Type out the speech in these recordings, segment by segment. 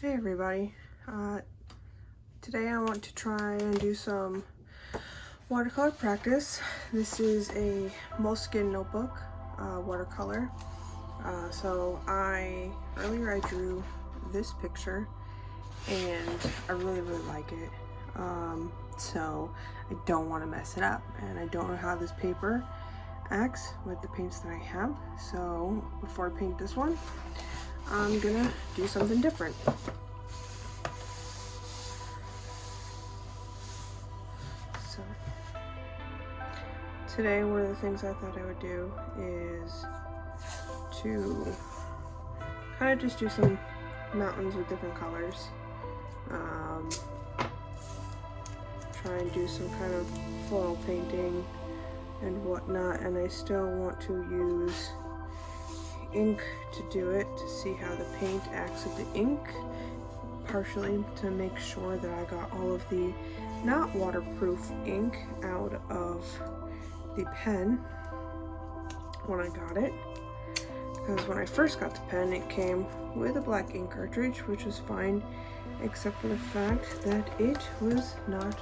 Hey everybody, today I want to try and do some watercolor practice. This is a Moleskine notebook, watercolor. So earlier I drew this picture and I really like it. So I don't want to mess it up, and I don't know how this paper acts with the paints that I have. So before I paint this one, I'm gonna do something different. So today one of the things I thought I would do is to kind of just do some mountains with different colors. Try and do some kind of floral painting and whatnot, and I still want to use ink to do it, to see how the paint acts with the ink, partially to make sure that I got all of the not waterproof ink out of the pen when I got it, because when I first got the pen it came with a black ink cartridge, which was fine except for the fact that it was not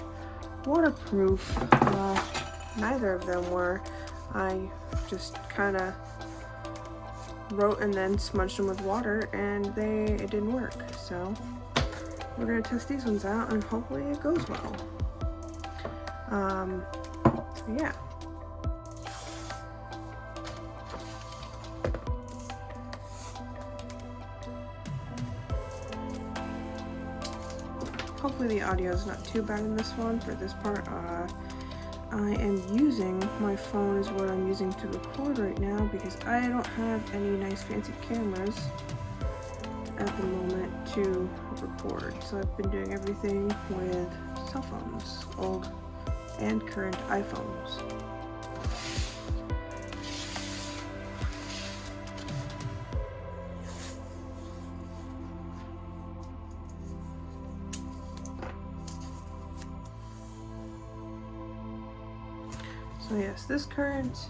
waterproof. Neither of them were. I just kind of wrote and then smudged them with water and it didn't work. So we're gonna test these ones out and hopefully it goes well. So yeah. Hopefully the audio is not too bad in this one. For this part, I am using my phone is what I'm using to record right now, because I don't have any nice fancy cameras at the moment to record. So I've been doing everything with cell phones, old and current iPhones. So yes, this current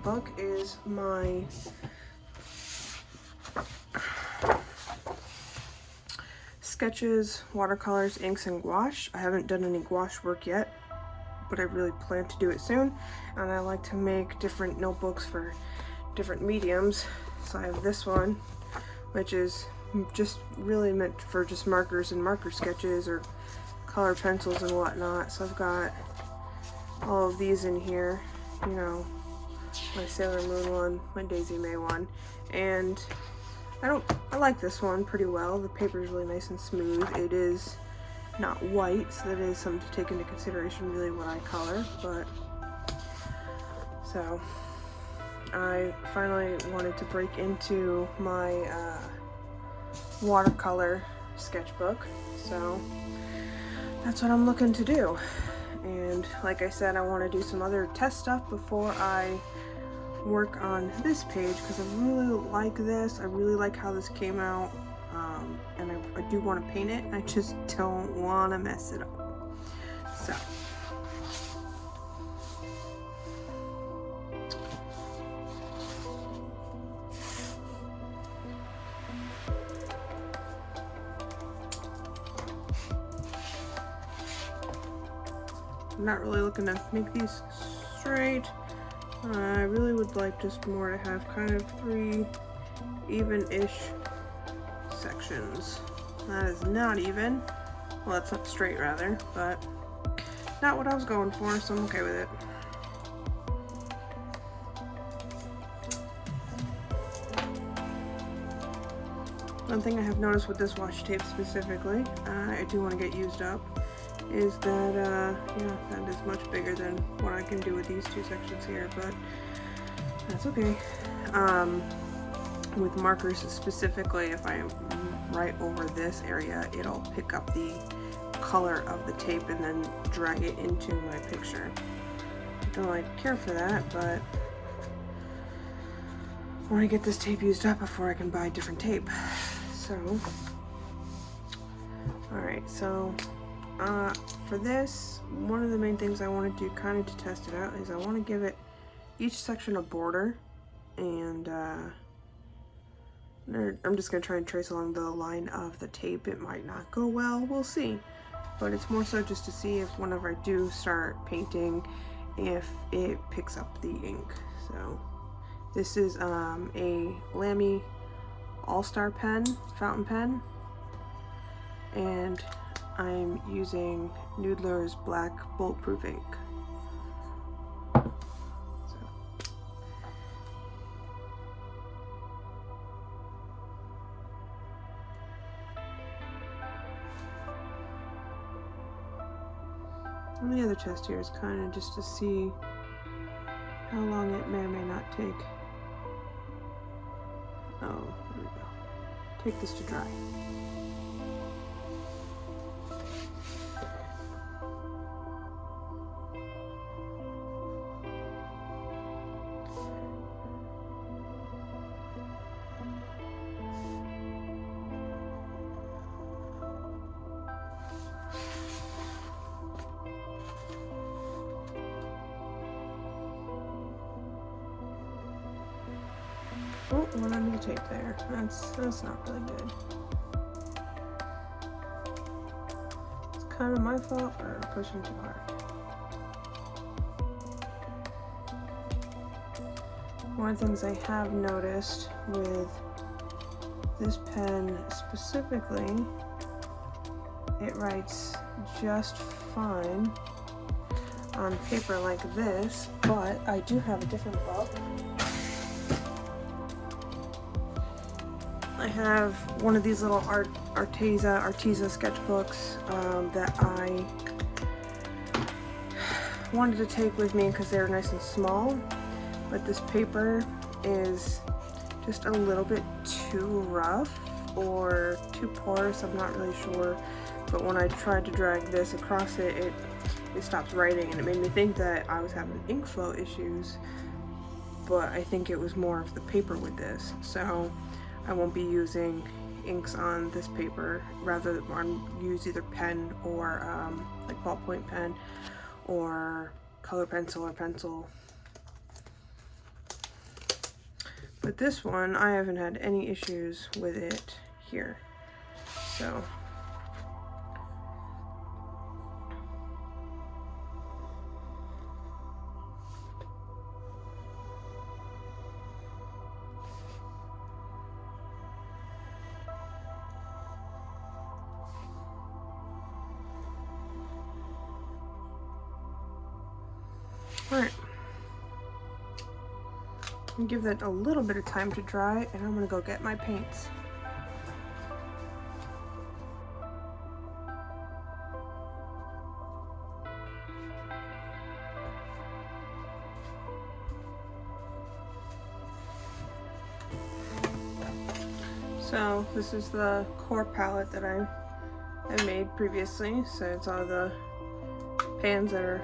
book is my sketches, watercolors, inks, and gouache. I haven't done any gouache work yet, but I really plan to do it soon. And I like to make different notebooks for different mediums. So I have this one, which is just really meant for just markers and marker sketches or color pencils and whatnot. So I've got all of these in here, you know, my Sailor Moon one, my Daisy May one, and I like this one pretty well. The paper is really nice and smooth. It is not white, so that is something to take into consideration, really, what I color. But so I finally wanted to break into my watercolor sketchbook, so that's what I'm looking to do. And like I said, I want to do some other test stuff before I work on this page, because I really like this. I really like how this came out, and I do want to paint it. I just don't want to mess it up. So I'm not really looking to make these straight. I really would like just more to have kind of 3 even-ish sections. That is not even. Well, that's not straight rather, but not what I was going for, so I'm okay with it. One thing I have noticed with this washi tape specifically, I do want to get used up, is that, that is much bigger than what I can do with these 2 sections here, but that's okay. With markers specifically, if I am right over this area, it'll pick up the color of the tape and then drag it into my picture. I don't really care for that, but I want to get this tape used up before I can buy different tape. So, alright, so for this, one of the main things I want to do kind of to test it out is I want to give it each section a border, and I'm just gonna try and trace along the line of the tape. It might not go well, we'll see. But it's more so just to see if whenever I do start painting, if it picks up the ink. So this is a Lamy All-Star pen, fountain pen, and I'm using Noodler's black Bulletproof ink. And the other test here is kind of just to see how long it may or may not take. Oh, there we go. Take this to dry. Oh, went under the tape there. That's not really good. It's kind of my fault for pushing too hard. One of the things I have noticed with this pen specifically, it writes just fine on paper like this, but I do have a different book. I have one of these little Arteza sketchbooks that I wanted to take with me because they're nice and small, but this paper is just a little bit too rough or too porous, I'm not really sure, but when I tried to drag this across it, it stops writing, and it made me think that I was having ink flow issues, but I think it was more of the paper with this, so I won't be using inks on this paper, rather than use either pen or like ballpoint pen or color pencil or pencil. But this one, I haven't had any issues with it here, so. Alright, give that a little bit of time to dry, and I'm gonna go get my paints. So this is the QoR palette that I made previously, so it's all the pans that are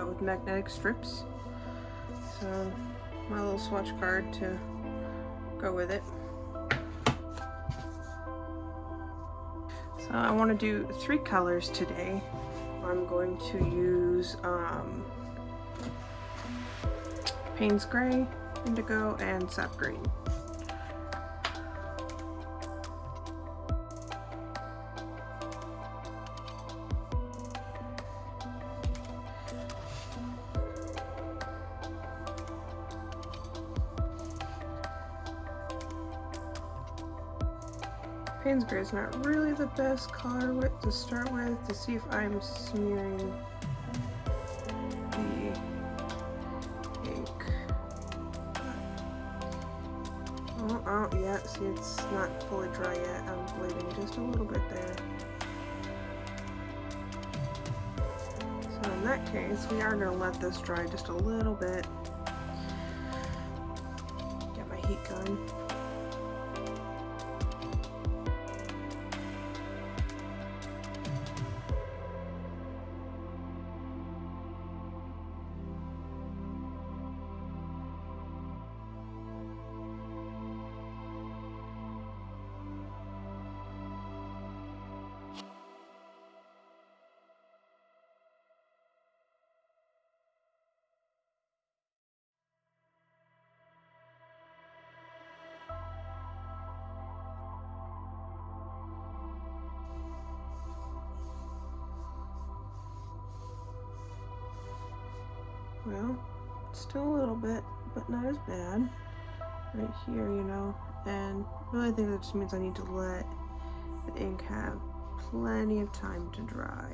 with magnetic strips. So my little swatch card to go with it. So I want to do 3 colors today. I'm going to use Payne's Gray, Indigo, and Sap Green. Payne's Gray is not really the best color width to start with, to see if I'm smearing the ink. Oh, yeah, see, it's not fully dry yet. I'm waiting just a little bit there. So in that case, we are going to let this dry just a little bit. Get my heat gun. Well, still a little bit, but not as bad. Right here, you know, and really I think that just means I need to let the ink have plenty of time to dry.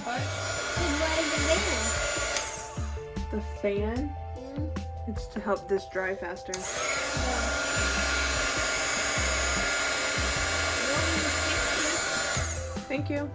part. Why the The fan? Yeah. It's to help this dry faster. Thank you.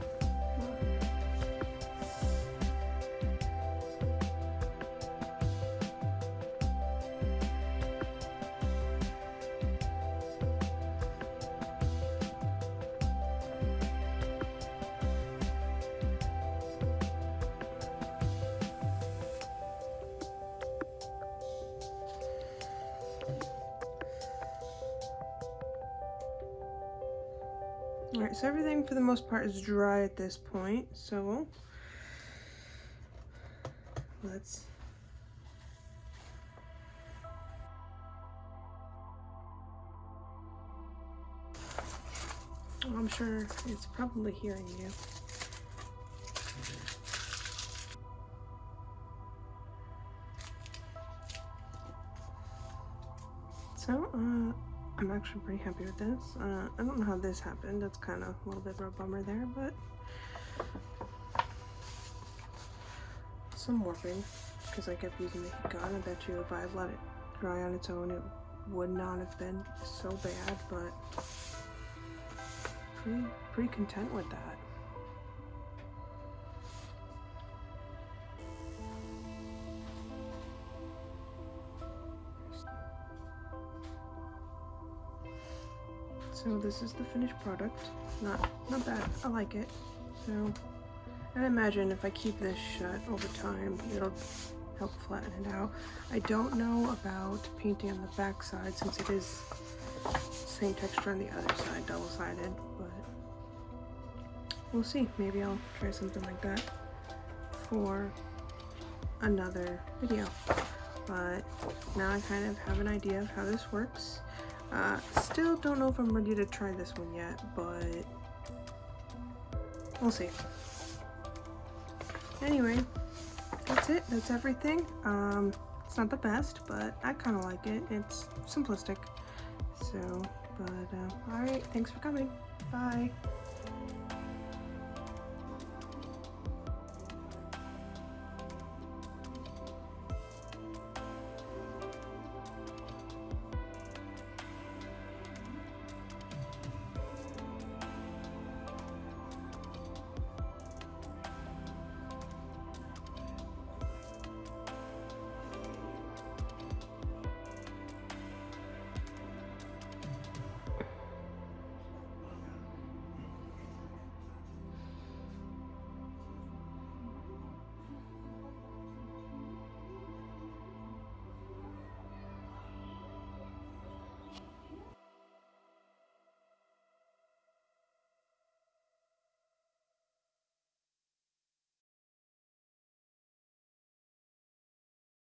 Alright, so everything for the most part is dry at this point, so let's I'm sure it's probably hearing you. So, I'm actually pretty happy with this. I don't know how this happened. That's kind of a little bit of a bummer there, but some warping because I kept using the heat gun. I bet you if I had let it dry on its own, it would not have been so bad, but pretty content with that. So this is the finished product. Not bad. I like it. So, and I imagine if I keep this shut over time, it'll help flatten it out. I don't know about painting on the back side since it is same texture on the other side, double-sided, but we'll see. Maybe I'll try something like that for another video. But now I kind of have an idea of how this works. Still don't know if I'm ready to try this one yet, but we'll see. Anyway, that's it. That's everything. It's not the best, but I kind of like it. It's simplistic. So, but alright, thanks for coming. Bye.